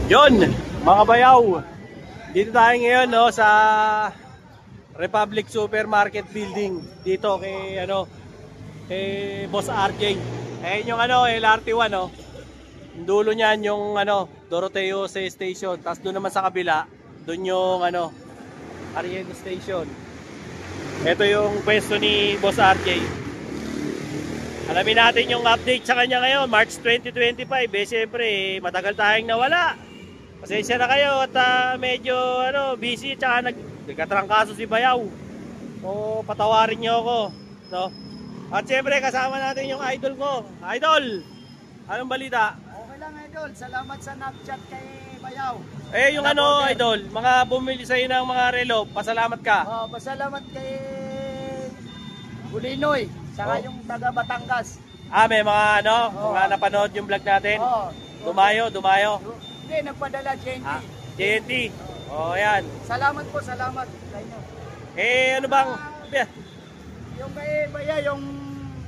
Yon, mga bayaw. Dito tayo ngayon no sa Republic Supermarket Building dito kay kay Boss RJ. Ayun yung LRT1 no. Yung dulo niyan yung Doroteo Station. Tapos doon naman sa kabila, doon yung Ariel Station. Ito yung pwesto ni Boss RJ. Alamin natin yung update sa kanya ngayon, March 2025. Siyempre, matagal tayong nawala. Pasensya na kayo at medyo busy tsaka nagkatrangkaso si Bayaw. So, patawarin niyo ako, no? At siyempre, kasama natin yung idol ko. Idol, anong balita? Okay lang, idol. Salamat sa nag-chat kay Bayaw. Yung idol, mga bumili sa'yo ng mga relo, pasalamat ka. Pasalamat kay Bulinoy. Saka yung taga Batangas. May mga mga napanood yung vlog natin. Dumayo. Hindi, nagpadala JNT. JNT. Ayan. Salamat po, salamat sa inyo. Ano bang? Yung kay Baya, yung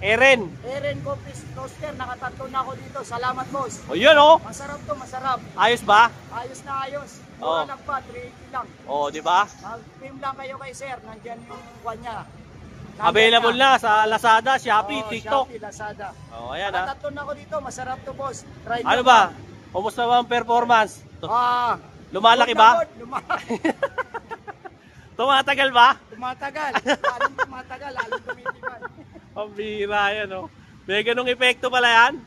Eren Coffee Roaster, nakatatlo na ako dito. Salamat, boss. Yun Masarap to, masarap. Ayos ba? Ayos na ayos. Mura lang pa, 380 lang. Di ba? Mag-team lang kayo kay sir, nandyan yung kwan niya. Available na sa Lazada, Shopee, TikTok. Shopee, Lazada. Ayan Nakatatlo na ako dito, masarap to, boss. Try ano ba? Kumusta ba ang performance? Lumalaki ba? Tumatagal ba? Tumatagal. Lalong tumatagal, lalong tumitibay. Ang bira yan, May ganong epekto pala yan?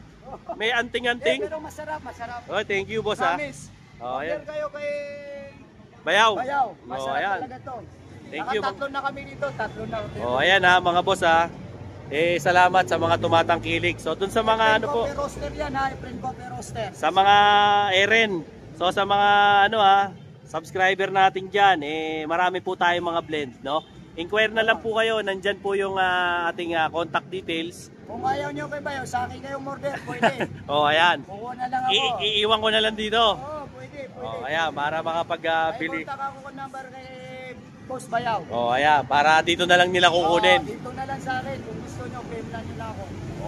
May anting-anting? Pero masarap. Thank you, boss, Promise. Ayan. Kayo kay Bayaw. Masarap ayan. talaga to. Thank you. Tatlo na kami dito, tatlo na. Ayan mga boss salamat sa mga tumatangkilik. So dun sa mga Coffee Roaster yan Friend Coffee Roaster. Sa mga Eren. So sa mga subscriber natin diyan, marami po tayong mga blend, no? Inquire na lang po kayo, nandyan po yung ating contact details. Kung ayaw nyo kay Bayo, sa akin kayong order, pwede. Ayan. Kukuha na lang ako. Iiwan ko na lang dito. Pwede. Ayan, para makapag-bili. Ay, kontak ako ng number kay Boss Bayaw. Ayan, para dito na lang nila kukunin. Dito na lang sa akin, kung gusto nyo, pay na nila ako.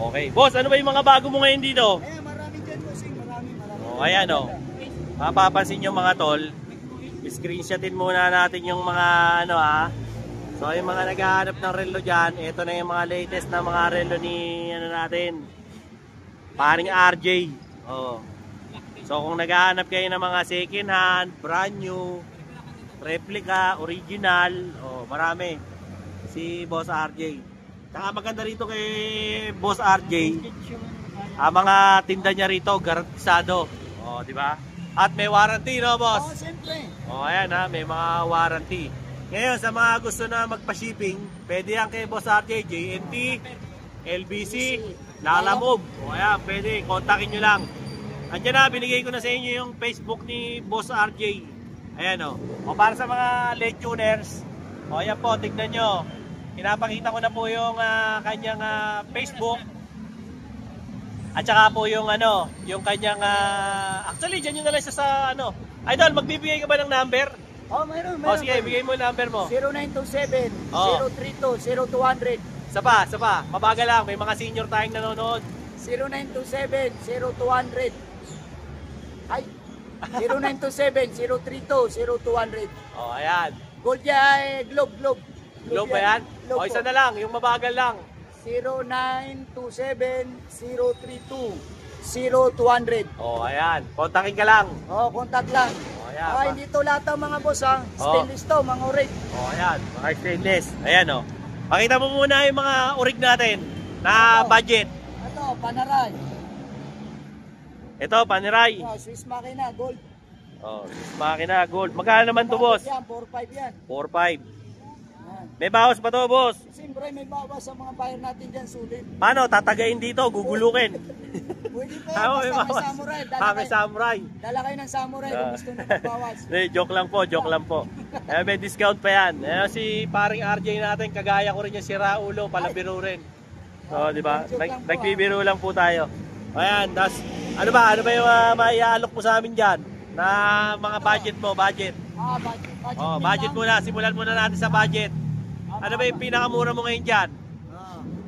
Okay. Boss, ano ba yung mga bago mo ngayon dito? Marami dyan, bossing. Marami. Ayan, mapapansin nyo mga tol, screenshotin muna natin yung mga So yung mga naghahanap ng relo dyan, ito na yung mga latest na mga relo ni natin, paring RJ. So kung naghahanap kayo ng mga second hand, brand new, replica, original, marami si Boss RJ. Saka maganda rito kay Boss RJ, mga tinda niya rito garantisado, di ba? At may warranty, no, boss? Siyempre. Ayan may mga warranty. Ngayon, sa mga gusto na magpa-shipping, pwede yan kay Boss RJ, JNT, LBC, Lalamove. Ayan, pwede, kontakin nyo lang. Andiyan na, binigay ko na sa inyo yung Facebook ni Boss RJ. Ayan para sa mga late tuners, ayan po, tignan nyo. Pinapakita ko na po yung kanyang Facebook. At saka po yung yung kanyang actually dyan yun na lang sa Idol, magbibigay ka ba ng number? Mayroon. Sige, bigay mo yung number mo. 0927-032-0200. Isa pa, mabagal lang, may mga senior tayong nanonood. 0927-0200. Ay, 0927-032-0200. Ayan. Gold yan, globe. Globe ba yan? Isa na lang, yung mabagal lang. 0927-032-0200. Ayan. Kontakin ka lang. Contact lang. Ayan. Hindi to lahat ng mga boss stainless to, mga orig. Ayan, mga stainless. Ayan Pakita mo muna yung mga orig natin na budget. Ito, Panerai. Ito, Panerai. Swiss Makina, gold. Swiss Makina, gold. Magkano naman to, boss? 4.5 yan. 4.5. May bawas pa to, boss? Siyempre, may bawas sa mga buyer natin dyan, sulit. Paano? Tatagayin dito, gugulukin. Pwede pa yan, basta may samurai. May samurai. Dala kayo ng samurai kung gusto nyo magbawas. Joke lang po. May discount pa yan. Si paring RJ natin, kagaya ko rin yung sira ulo, palabiro rin. Di ba? Nagbibiro lang po tayo. Ayan, das, ano ba yung maiaalok mo sa amin dyan? Na mga budget mo, budget. Budget muna, simulan muna natin sa budget. Ano ba yung pinakamura mo ngayon dyan?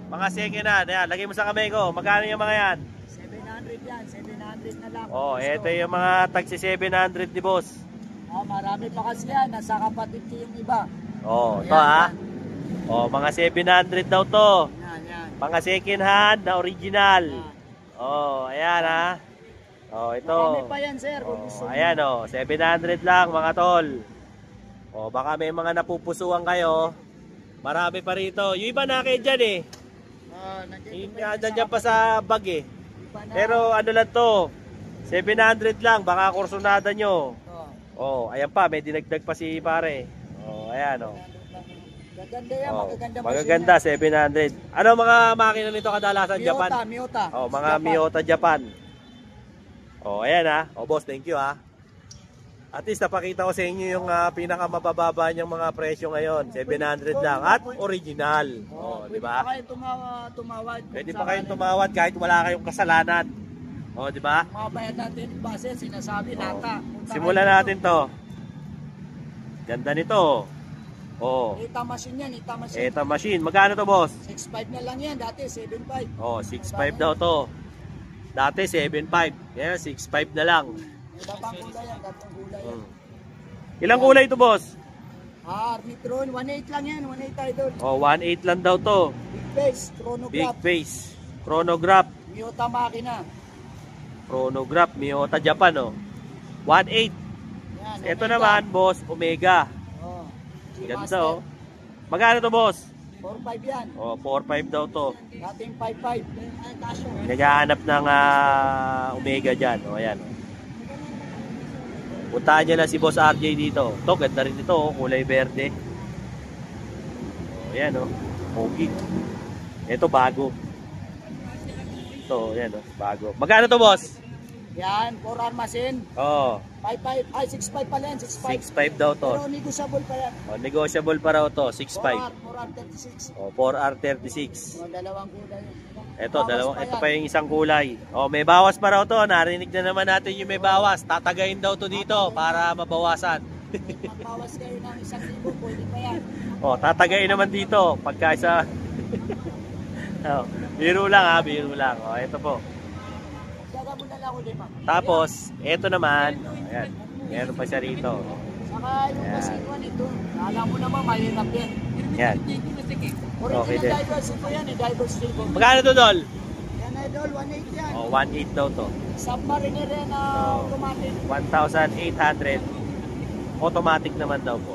Mga second hand, ayan, lagay mo sa kamay ko. Magkano yung mga yan? 700 yan, 700 700 na lang. Oh, Gusto. ito yung mga tagsi 700 ni boss. Marami pa kasi yan. Nasa kapatid ko yung iba. Oh, ito Ayan, ha. yan. Oh, mga 700 daw to. Yan. Mga second hand na original. Yan. Oh, ayan ha. Oh, ito. Marami pa yan, sir. Kung Oh, gusto ayan oh, 700 lang mga tol. Oh, baka may mga napupusuan kayo. Marami pa rito. Yung iba na kayo dyan eh. Yung dyan pa sa bag eh. Pero ano lang to, 700 lang, baka kursunada nyo. Oh, ayan pa, may dinagdag pa si pare. Oh, ayan oh. Gaganda yan, Oh, magaganda pa magaganda, 700. Ano mga makina nito kadalasan? Japan? Miyota. Oh, mga Miyota Japan. Oh, ayan ha. Oh, boss, thank you ha. At least napakita ko sa inyo yung pinakamabababa niyang mga presyo ngayon. 700 lang at original. Oh, di ba? Pwede pa kayo tumawad. Pwede pa kayong tumawad kahit wala kayong kasalanan. Oh, di ba? Mga bayad natin base, sinasabi nata. Simulan natin to. Ganda nito. Oh. Ita machine yan, ita machine. Eta machine. Magkano to, boss? 6.5 na lang yan, dati 7.5. Oh, 6.5 daw to. Dati 7.5. Yan, 6.5 na lang. Iba pang kulay yan, datong kulay yan. Ilang kulay to, boss? Armitron, 1.8 lang yan, 1.8 idol. Oh, 1.8 lang daw to. Big face, chronograph. Big face. Chronograph. Miyota makina. Chronograph. Miyota Japan, oh. 1.8. Yan, Ito Omega. naman, boss, Omega. Oh. Ganda, oh. Magkano to, boss? 4.5 yan. Oh, 4.5 daw to. Dating 5.5. Ay, kasyo. Naghahanap ng Omega dyan. O, ayan. Puntahan nyo lang si Boss RJ dito. Ito, ganda rin ito. Kulay verde. O, ayan o. Pogi. Ito, bago. Ito, ayan o. Bago. Magkano to, boss? Yan, 4 armasin. Oo. 5.5, ay 6.5 pala yan, 6.5. 6.5 daw to. Pero negotiable pa yan. O, negotiable pa raw to. 6.5. 4R36. O, 4R36. O, dalawang kulay. Ito, Bawas ito yan. pa yung isang kulay. Oh, may bawas pa raw to. Narinig na naman natin yung may bawas. Tatagayin daw to dito para mabawasan. Magbawas kayo ng 1,000, pwede pa yan. Oh, tatagayin naman dito pagka isa. Oh, biro lang ha, biro lang. Oh, ito po. Daga mo na lang ako, Lima. Tapos, ito naman. Ayan. Meron pa siya rito. Saka yung kasikuan ito, alam mo naman, mahirap yan. Yan. Original Okay din. divers ito yan, divers silver. Magkano to, Dol? Yan idol, 1.8 yan. Oh, 1.8 daw to. Submariner yan na automatic. 1,800. Automatic naman daw po.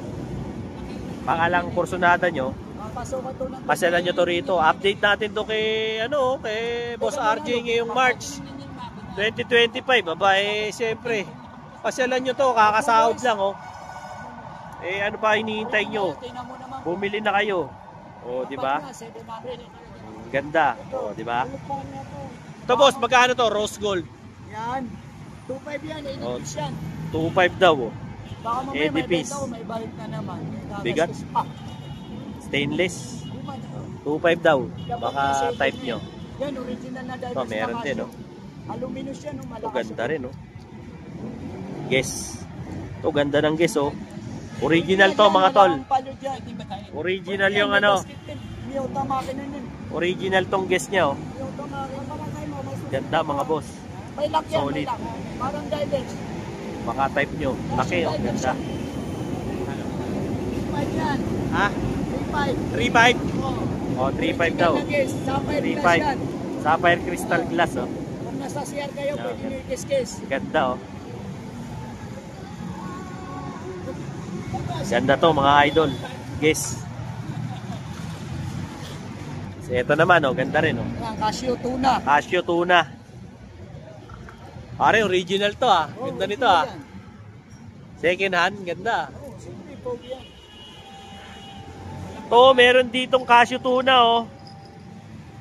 Pangalang kursunada nyo, Papasok ka to ng... pasyalan nyo to rito. Update natin to kay, kay Boss RJ ngayong March 2025. Babae, siyempre. Pasyalan nyo to, kakasahod lang, oh. Eh, ano pa hinihintay nyo? Tingnan mo naman. Bumili na kayo. Oh, di ba? 700. Ganda. Oh, di ba? Ano pa na to? Ito, boss, magkano to? Rose gold. Yan. 2.5 yan, 80 Oh. piece yan. 2.5 daw, oh. Baka mamaya 80 may piece. benta ko, may balik na naman. Bigat? Gagastos pa. Stainless. Kuman. 2.5 daw. Baka type nyo. Yan, original na divers. Oh, meron din, oh. Aluminous yan, Ito, malakas. ganda rin, oh. Guess. Ito, ganda ng guess, oh. Original to, mga tol. Original yung ano. Miyota makina nun. Original tong guess niya, oh. Miyota makina. Ganda, mga boss. May lock yan, may Solid. lock. Parang divers. Baka type nyo. Laki, oh. Ganda. 3.5 yan. Ha? 3.5. 3.5? Oh. Oh, 3.5 daw. Sapphire glass 3.5. yan. Sapphire crystal glass, oh. Kung nasa CR kayo, Yeah. pwede nyo i-kiss-kiss. Ganda, oh. Ganda to, mga idol. Guess. So, ito naman, oh. Ganda rin, oh. Yan, Casio tuna. Casio tuna. Pare, original to, ah. Oh, Ganda nito, original ah. yan. Second hand, ganda. Oh, siyempre, pogi yan. To, meron ditong Casio tuna, oh.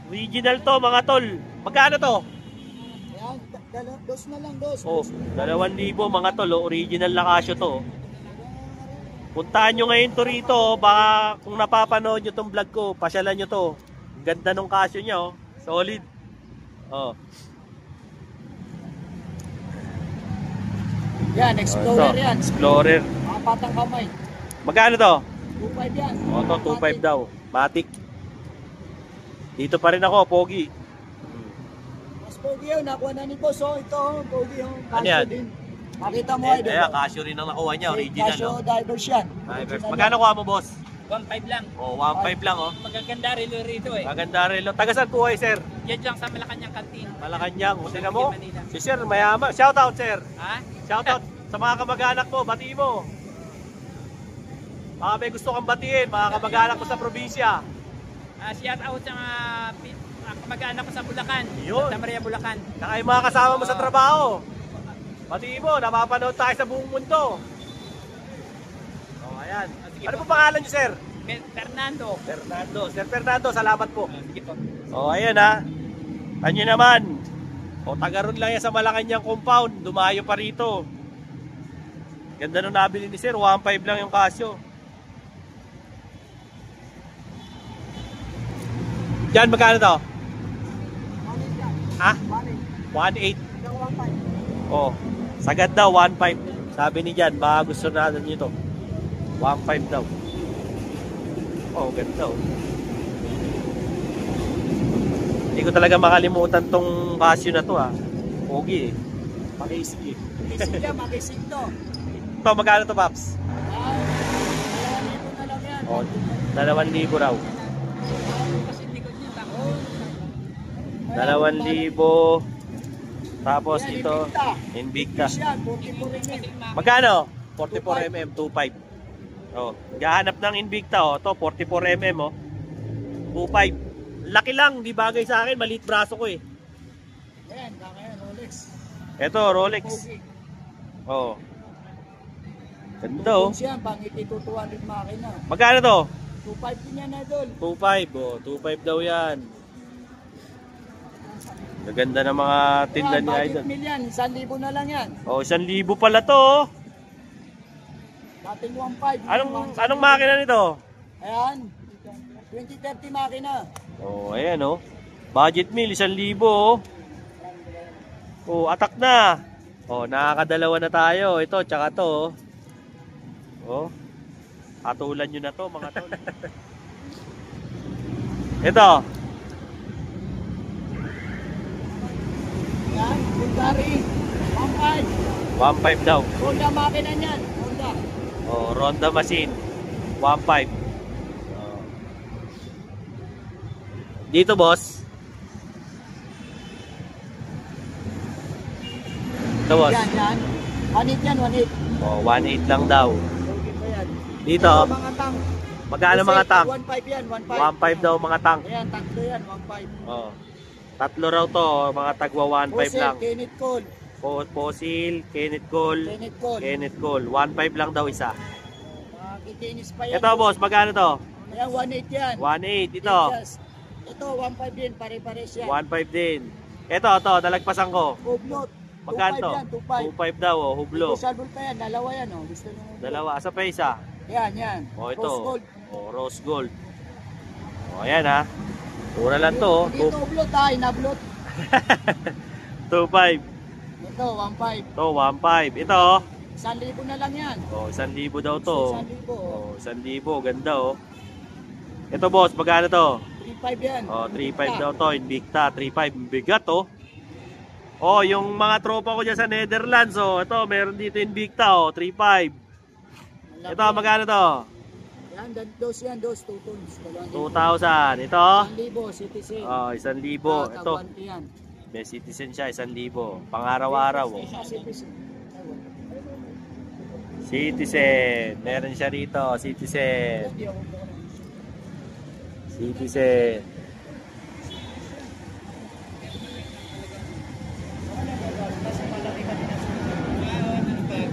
Original to, mga tol. Magkano to? Yan, dos na lang, dos. Oh, 2,000 mga tol, oh. Original na Casio to, oh. Puntahan nyo ngayon to rito, oh. Baka kung napapanood nyo tong vlog ko, pasyalan nyo to. Ang ganda nung Casio nya, oh. Solid. Oh. Yan, Explorer Ito, yan. Explorer. Kapatang kamay. Magkano to? 2.5 yan. O, to 2.5 daw. Matic. Dito pa rin ako, pogi. Mas Pogi yun, nakuha na ni Boss. Oh, ito, Pogi yung Ano yan? Casio din. Makita mo, idol. Ayan, Casio rin ang nakuha niya, original. Casio Oh. divers yan. Divers. Original Magkano yan. kuha mo, boss? 1.5 lang. Oh, 1.5 lang, oh. Magaganda relo rito eh. Maganda rin. Taga saan po kayo, sir? Yan lang sa Malacanang kantin. Malacanang. O, tingnan mo. Manila. Si sir, mayaman. Shout out, sir. Ha? Shout out sa mga kamag-anak mo. Bati mo. Baka may gusto kang batiin, mga kamag-anak mo sa probinsya. Shout out sa mga kamag-anak ko sa Bulacan. Yun. Santa Maria, Bulacan. Saka yung mga kasama mo sa trabaho. Batiin mo, napapanood tayo sa buong mundo. Oh, ayan. Sige Ano po. po pangalan niyo, sir? Fernando. Fernando. Sir Fernando, salamat po. Sige po. Oh, ayan ha. Tanyo naman. O, taga-ron lang yan sa Malacanang compound. Dumayo pa rito. Ganda nung nabili ni sir. 1.5 lang yung Casio. Diyan, magkano to? Ha? 1.8. Oh, sagad daw, 1.5. Sabi ni Jan, baka gusto natin nyo to. 1.5 daw. Oh, ganda oh. Hindi ko talaga makalimutan tong Casio na to ha. Pogi eh. Makisig eh. Makisig yan, makisig to. Ito, magkano to, Paps? 2,000 na lang yan. Oh, 2,000 raw. Kasi likod niya. 2,000. Tapos Yan, ito, Invicta. Invicta. Yan, 44 mm. Magkano? 44mm, 2.5. Oh, gahanap ng Invicta oh. To 44mm oh. 2.5. Laki lang, di bagay sa akin, maliit braso ko eh. Yan, kaya Rolex. Ito, Rolex. Pogi. Oh. Ganda oh. Rolex yan, pang 200 makina. Magkano to? 2.5 din yan, idol. 2.5 oh, 2.5 daw yan. Gaganda ng mga tinda ni Budget Idol. meal yan, 1,000 na lang yan. Oh, 1,000 pala to oh. Dating 1.5. Anong makina nito? Ayan, 2030 makina. Oh, ayan oh. Budget meal 1,000 oh. Oh, atak na. Oh, nakakadalawa na tayo. Ito, tsaka to. Oh. Hatulan nyo na to, mga tol. Ito. Yan, Bulgari. 1.5. 1.5 daw. Honda makina niyan. Honda. Oh, Ronda machine. 1.5. Oh. Dito, boss. Ito, boss. Yan. 1.8 yan, 1.8. Oh, 1.8 lang daw. Okay pa yan. Dito, Ito, mga tank. magkano mga tank? 1.5 yan, 1.5 1.5. daw mga tank. Ayan, tatlo yan, 1.5. Oh. Tatlo raw to, mga tagwa 1.5 lang. Kenneth Cole. Fossil, Kenneth Cole, Kenneth Cole. Kenneth Cole. 1.5 lang daw isa. Kikinis pa yan. Ito, boss, magkano to? Ayan, 1.8 yan. 1.8. Ito, Yes. Ito, 1.5 din, pare-pares yan. 1.5 din. Ito, nalagpasan ko. Hublot. Magkano to? 2.5 yan, 2.5 daw, oh, hublo. Negotiable pa yan, dalawa yan, oh. Gusto nyo? Dalawa, asa pa isa? Yan. Oh, ito. Rose gold. Oh, rose gold. Oh, ayan ha. Mura lang to, oh. Dito, hublot ha, inablot. 2.5. Ito, 1.5. To, 1.5. Ito, oh. 1,000 na lang yan. Oh, 1,000 daw to. oh. 1,000, oh. Oh, 1,000. Ganda, oh. Ito, boss, magkano to? 3.5 yan. Oh, 3.5 daw to. Invicta, 3.5. Bigat, oh. Oh, yung mga tropa ko dyan sa Netherlands, oh. Ito, meron dito Invicta, oh. 3.5. Ito, magkano to? Yan, dos yan, dos, 2 tons. 2,000. Ito? 1,000, citizen. Oh, 1,000. Ito, Tagwanti yan. may citizen siya, 1,000. Pang-araw-araw, oh. Citizen. Citizen. Meron siya rito, Citizen. Citizen.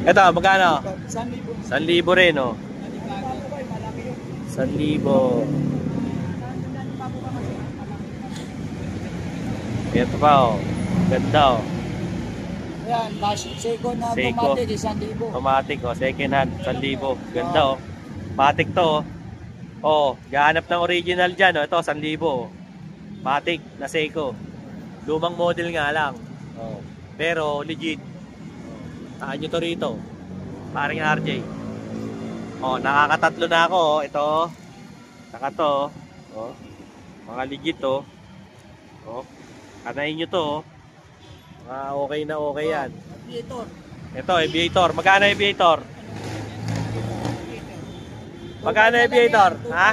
Ito, magkano? 1,000. 1,000 rin, oh. 1,000. Ito pa, oh. Ganda, oh. Yan, Seiko na Seiko. automatic, 1,000. Automatic, oh. Second hand, 1,000. Ganda, oh. Matic to, oh. Oh, gahanap ng original dyan, oh. Ito, 1,000, oh. Matic na Seiko. Lumang model nga lang. Oh. Pero, legit. Saan nyo to rito? Paring RJ. Oh, nakakatatlo na ako, oh. Ito. Saka to, oh. Mga legit, oh. Oh. Kanayin nyo to, oh. Okay na okay yan. Aviator. Ito, Aviator. Magkano Aviator? Magkano Aviator? Ha?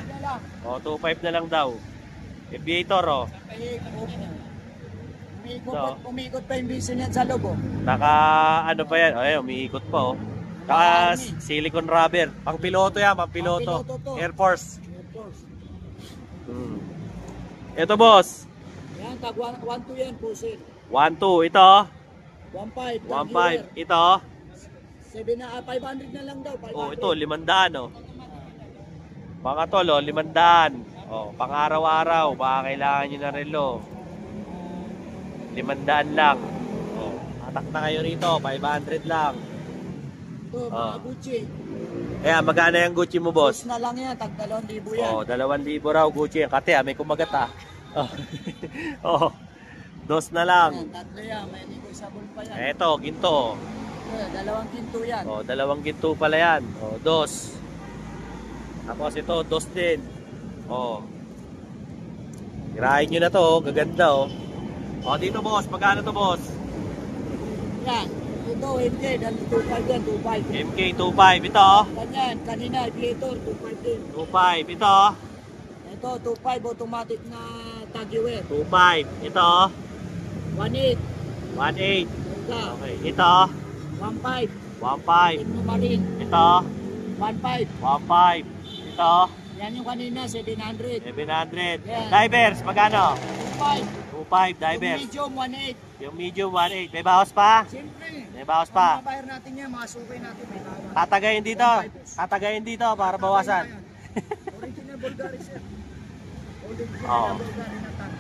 O, 2.5 na lang daw. Aviator, o. Umikot pa yung vision yan sa loob, oh. Naka, ano pa yan? Ay, umiikot pa, oh. Naka silicone rubber. Pang piloto yan, pang piloto. Air Force. Ito, boss. Yan, tag 1.2 yan, pusin. 1.2. Ito. 1.5. 1.5. Ito. 500 na lang daw. 500. Oh, ito, 500, oh. Mga tol, oh, 500. Oh, pang araw-araw. Baka kailangan nyo na relo. 500 lang. Oh, atak na kayo rito. 500 lang. Ito, mga Gucci. Ayan, magkano yung Gucci mo, boss? Na lang yan, tag 2,000 yan. Oh, 2,000 raw Gucci. Kate, may kumagat, ah. Oh. Oh. 2 na lang. Yan, tatlo yan, may negotiable pa yan. Eto, ginto. Dalawang ginto yan. Oh, 2 ginto pala yan. Oh, 2. Tapos ito, 2 din. Oh. Kirahin nyo na to, oh. Gaganda, oh. Oh, dito, boss. Magkano to, boss? Yan. Ito, MK, 2.5 yan, 2.5. MK 2.5. Ito, oh. Ganyan, kanina, Aviator, 2.5 din. 2.5. Ito, oh. Ito, 2.5, automatic na tagiwet. 2.5. Ito, oh. 1.8. 1.8. Ito, Okay. Ito, oh. 1.5. 1.5. Technomarine, Ito, 1.5. 1.5. Ito, oh. Yan yung kanina, 700. 700. Yan. Divers, magkano? 2.5. 2.5 Yung divers. medium, 1.8. Yung medium 1.8. May bawas pa? Siyempre. May bawas pa. Ang mabayar natin yan, mga sukay natin, may bawas. Tatagayin dito. Tatagayin dito para bawasan. Original Bulgari, sir. Original Oo. Bulgari na tank.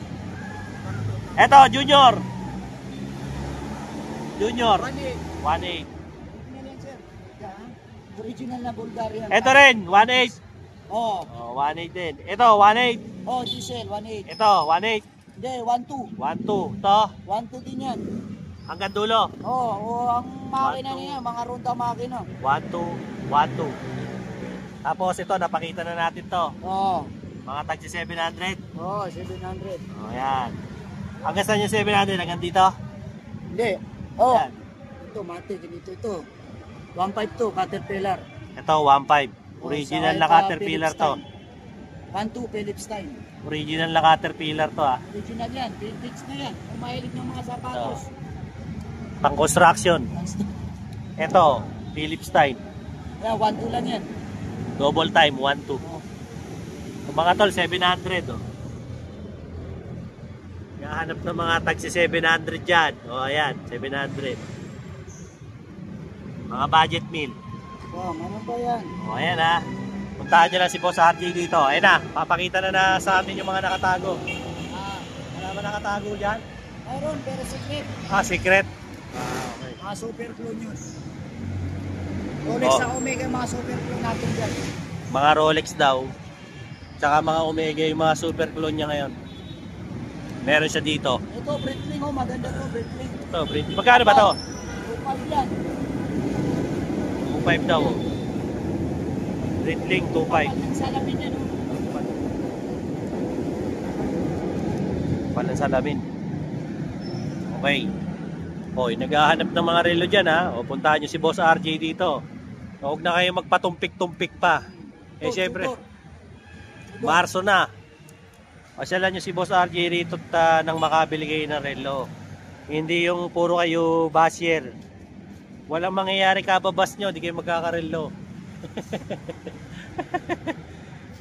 Eto, junior. Junior. 1.8. 1.8. Original yan, sir. Yan. Original na Bulgarian. Ito rin, 1.8. Oh. Oh, 1.8 din. Ito, 1.8. Oh, diesel, 1.8. Ito, 1.8. Hindi, 1.2. 1.2. Ito, 1.2 din yan. hanggang dulo. Oh, oh, ang makina 1.2. niya, mga ronda makina. 1.2. 1.2. Tapos ito, napakita na natin to. Oh. Mga tagsi 700. Oh, 700. Oh, yan. Hanggang saan yung 700? Hanggang dito? Hindi. Oh. Yan. Ito, mati, ganito ito. 1.5 Caterpillar. Ito, 1.5. Original na Caterpillar to. 1.2 Philips time. Original na Caterpillar to, ah. Original yan, fix na yan. Kung mahilig ng mga sapatos. Pang construction. Ito, Philips time. Kaya 1.2 lang yan. Double time, 1.2. Oh. Kung mga tol, 700, oh. Kahanap ng mga taxi 700 dyan. O, ayan, 700. Mga budget meal. Oh, ano pa yan? O, ayan, ha. Puntahan nyo lang si Boss RJ dito. Ayan na, papakita na sa atin yung mga nakatago. Wala ba nakatago dyan? Mayroon, pero secret. Ah, secret. Okay. Mga super clue yun. Rolex sa Omega, mga super clue natin dyan. Mga Rolex daw. Tsaka mga Omega yung mga super clone niya ngayon. Meron siya dito. Ito, Breitling, oh, maganda to, Breitling. Ito, Breitling. Magkano ba to? 2.5 yan. 2.5 daw. Breitling, 2.5. Palang salamin yan, oh. Palang salamin. Okay. Hoy, naghahanap ng mga relo dyan, ha. O, puntahan nyo si Boss RJ dito. Huwag na kayo magpatumpik-tumpik pa. Eh, syempre, Marso na. Pasyalan nyo si Boss RJ rito nang makabili kayo ng relo. Hindi yung puro kayo basher. Walang mangyayari kababas nyo, di kayo magkakarelo.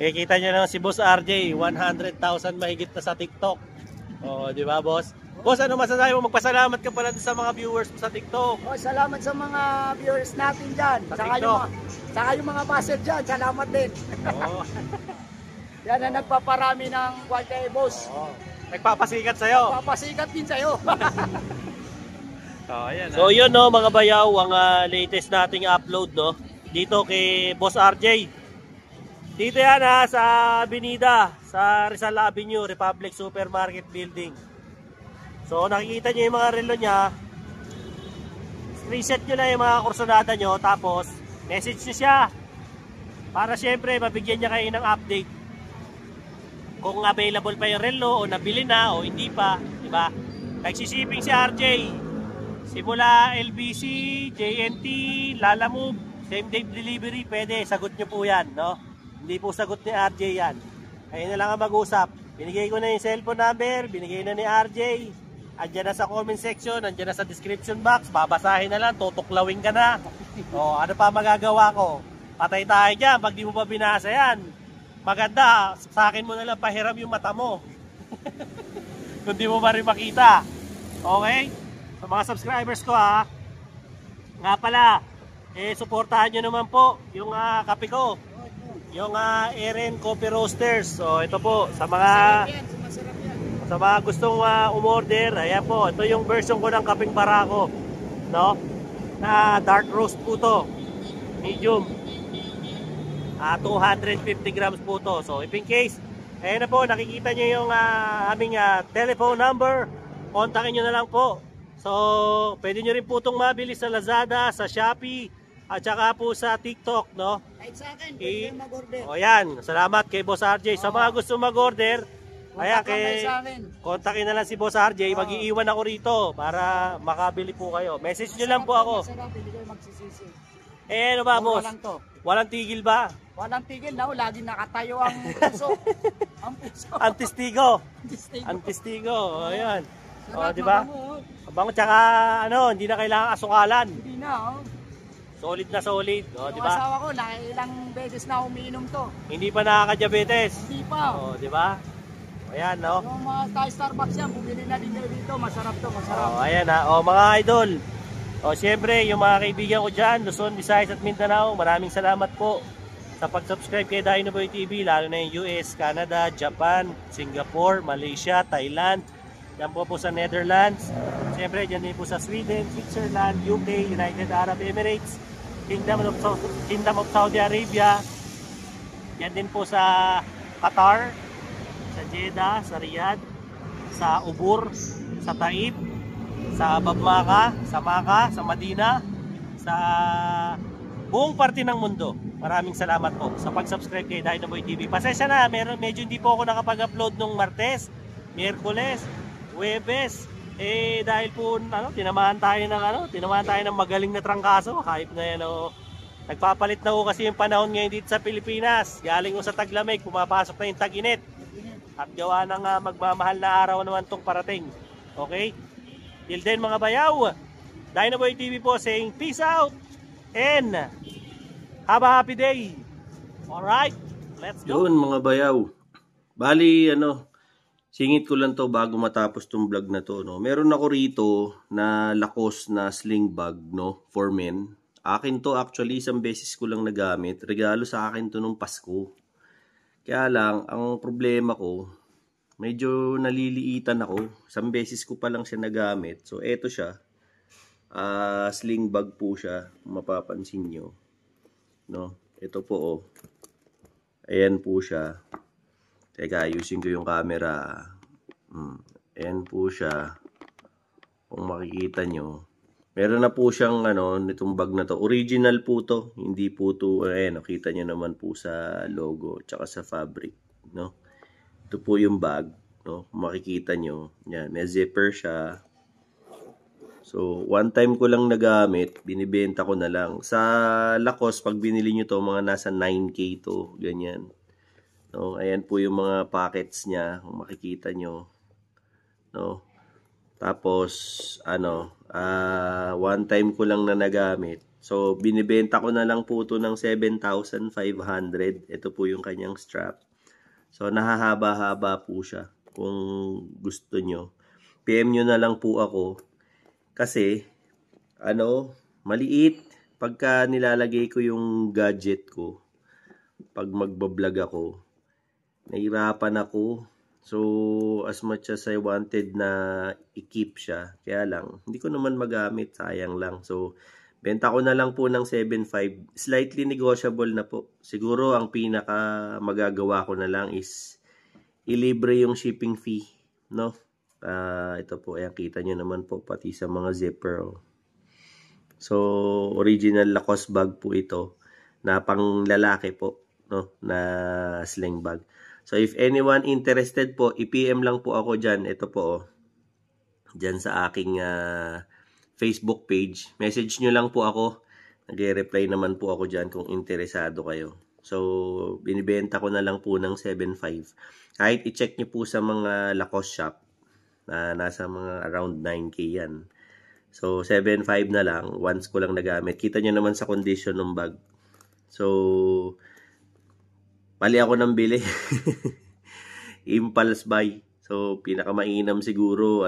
Eh, kita nyo naman si Boss RJ, 100,000 mahigit na sa TikTok. O, di ba, boss? Boss, ano masasabi mo? Magpasalamat ka pala sa mga viewers mo sa TikTok. Oh, salamat sa mga viewers natin dyan. Sa Saka TikTok. saka yung mga basher dyan, salamat din. Oo. Yan ang nagpaparami ng kwalite, boss. Oo. Nagpapasikat sa'yo. Papasikat din sa'yo. So yun, no, mga bayaw, ang latest nating upload, no, dito kay Boss RJ. Dito yan, ha, sa Avenida, sa Rizal Avenue, Republic Supermarket Building. So nakikita nyo yung mga relo niya. Reset nyo na yung mga kursonada nyo, tapos message nyo siya para syempre mabigyan niya kayo ng update kung available pa yung relo o nabili na o hindi pa, di ba? Nagsishipping si RJ. Simula LBC, JNT, Lalamove, same day delivery, pwede. Sagot nyo po yan, no? Hindi po sagot ni RJ yan. Ayun na lang ang mag-usap. Binigay ko na yung cellphone number, binigay na ni RJ. Andiyan na sa comment section, andiyan na sa description box. Babasahin na lang, tutuklawin ka na. O, ano pa magagawa ko? Patay tayo dyan pag di mo pa binasa yan. Maganda, sa akin mo na lang pahiram yung mata mo. Kung di mo pa rin makita. Okay? Sa mga subscribers ko ha. Nga pala, suportahan nyo naman po yung kape ko. Yung Eren Coffee Roasters. So ito po, sa mga gustong umorder, ayan po, ito yung version ko ng kapeng barako. No? Na dark roast po to. Medium. 250 grams po to. So if in case, ayan na po, nakikita nyo yung aming telephone number. Kontakin nyo na lang po. So, pwede nyo rin po itong mabili sa Lazada, sa Shopee, at saka po sa TikTok, no? Kahit sa akin, pwede mag-order. O yan, salamat kay Boss RJ. Sa mga gusto mag-order, ayan, kontakin na lang si Boss RJ. Mag-iiwan ako rito para makabili po kayo. Message nyo lang po ako. Ano ba, Boss? Walang tigil ba? Walang tigil na, lagi nakatayo ang puso. Ang puso. Antistigo. Antistigo, o yan. O, di ba? Abang tsaka hindi na kailangan asukalan. Hindi na, Solid na solid, di ba? Yung asawa ko, ilang beses na umiinom to. Hindi pa nakaka-diabetes. Hindi pa. Di ba? Ayan, no? Yung mga Starbucks yan, bumili na din dito. Masarap to, masarap. Ayan, mga idol. Siyempre, yung mga kaibigan ko dyan, Luzon, Visayas at Mindanao, maraming salamat po sa pag-subscribe kay Dinoboy TV, lalo na yung US, Canada, Japan, Singapore, Malaysia, Thailand, yan po sa Netherlands, siyempre dyan din po sa Sweden, Switzerland, UK, United Arab Emirates, Kingdom of Saudi Arabia, yan din po sa Qatar, sa Jeddah, sa Riyadh, sa Ubur, sa Taif, sa Babmaka, sa Maka, sa Madina, sa buong parte ng mundo. Maraming salamat po sa pag-subscribe kay Dinoboy TV. Pasensya na, medyo hindi po ako nakapag-upload nung Martes, Miyerkules, Huwebes. Dahil po tinamahan tayo ng magaling na trangkaso. Hype na yan. Nagpapalit na po kasi yung panahon ngayon dito sa Pilipinas. Galing ko sa taglamig, pumapasok na yung tag-init. At gawa ng magmamahal na araw naman tong parating. Okay? Till then mga bayaw, Dinoboy TV po saying peace out and have a happy day. Alright, let's go. Yun mga bayaw. Bali singit ko lang to bago matapos tong vlog na to, no. Meron ako rito na Lacoste na sling bag, no, for men. Akin to actually, isang beses ko lang nagamit. Regalo sa akin to nung Pasko. Kaya lang, ang problema ko, medyo naliliitan ako. Isang beses ko pa lang siya nagamit. So, eto siya. Sling bag po siya. Mapapansin nyo. No? Ito po, ayan po siya. Teka, ayusin ko yung camera. Ayan po siya. Kung makikita nyo. Meron na po siyang, nitong bag na to. Original po to. Hindi po to, ayan, nakita nyo naman po sa logo. Tsaka sa fabric. No? Ito po yung bag, no? Makikita nyo. Yan, may zipper siya. So, one time ko lang nagamit, binibenta ko na lang. Sa Lacoste, pag binili nyo to, mga nasa 9K to, ganyan. No? Ayan po yung mga pockets niya, kung makikita nyo. No? Tapos, one time ko lang na nagamit. So, binibenta ko na lang po to ng 7,500. Ito po yung kanyang strap. So, nahahaba-haba po siya. Kung gusto nyo, PM nyo na lang po ako. Kasi, maliit. Pagka nilalagay ko yung gadget ko, pag magbablog ako, nahirapan ako. So, as much as I wanted na i-keep siya, kaya lang, hindi ko naman magamit. Sayang lang. So, benta ko na lang po ng 7.5. Slightly negotiable na po. Siguro ang pinaka magagawa ko na lang is ilibre yung shipping fee, no? Ito po, ayan, kita nyo naman po pati sa mga zipper. So, original Lacoste bag po ito na pang lalaki po, no? Na sling bag. So, if anyone interested po, i-PM lang po ako dyan. Ito po, dyan sa aking Facebook page. Message nyo lang po ako. Nag-reply naman po ako dyan kung interesado kayo. So, binibenta ko na lang po ng 7.5. Kahit i-check nyo po sa mga Lacoste shop na nasa mga around 9K yan. So, 7.5 na lang. Once ko lang nagamit. Kita nyo naman sa condition ng bag. So, mali ako ng bili. Impulse buy. So, pinakamainam siguro,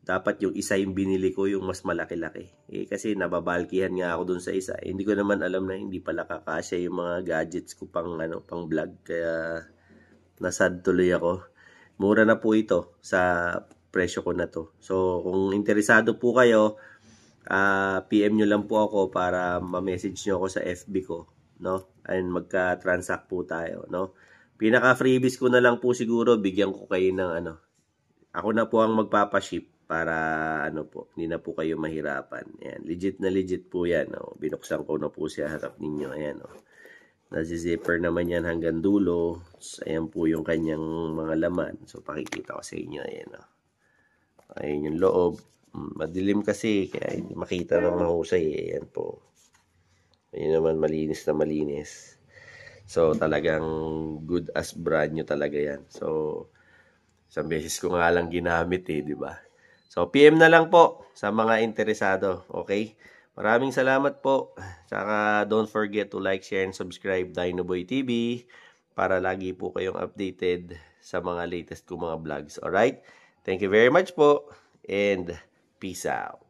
dapat yung isa yung binili ko, yung mas malaki-laki. Kasi nababalkihan nga ako dun sa isa. Hindi ko naman alam na hindi pala kakasya yung mga gadgets ko pang vlog. Kaya nasad tuloy ako. Mura na po ito sa presyo ko na to. So, kung interesado po kayo, PM nyo lang po ako para ma-message nyo ako sa FB ko, no? And magka-transact po tayo, no? Pinaka-freebies ko na lang po siguro, bigyan ko kayo ng ako na po ang magpapaship para hindi na po kayo mahirapan. Ayan, legit na legit po yan. Binuksan ko na po siya harap ninyo. Ayan, nasi-zipper naman yan hanggang dulo. So, ayan po yung kanyang mga laman. So, pakikita ko sa inyo. Ayan, ayan yung loob. Madilim kasi, kaya hindi makita ng mahusay. Ayan po. Ayan naman, malinis na malinis. So, talagang good as brand new talaga yan. So, isang beses ko nga lang ginamit di ba? So, PM na lang po sa mga interesado. Okay? Maraming salamat po. Saka, don't forget to like, share, and subscribe Dinoboy TV para lagi po kayong updated sa mga latest ko mga vlogs. Alright? Thank you very much po. And peace out.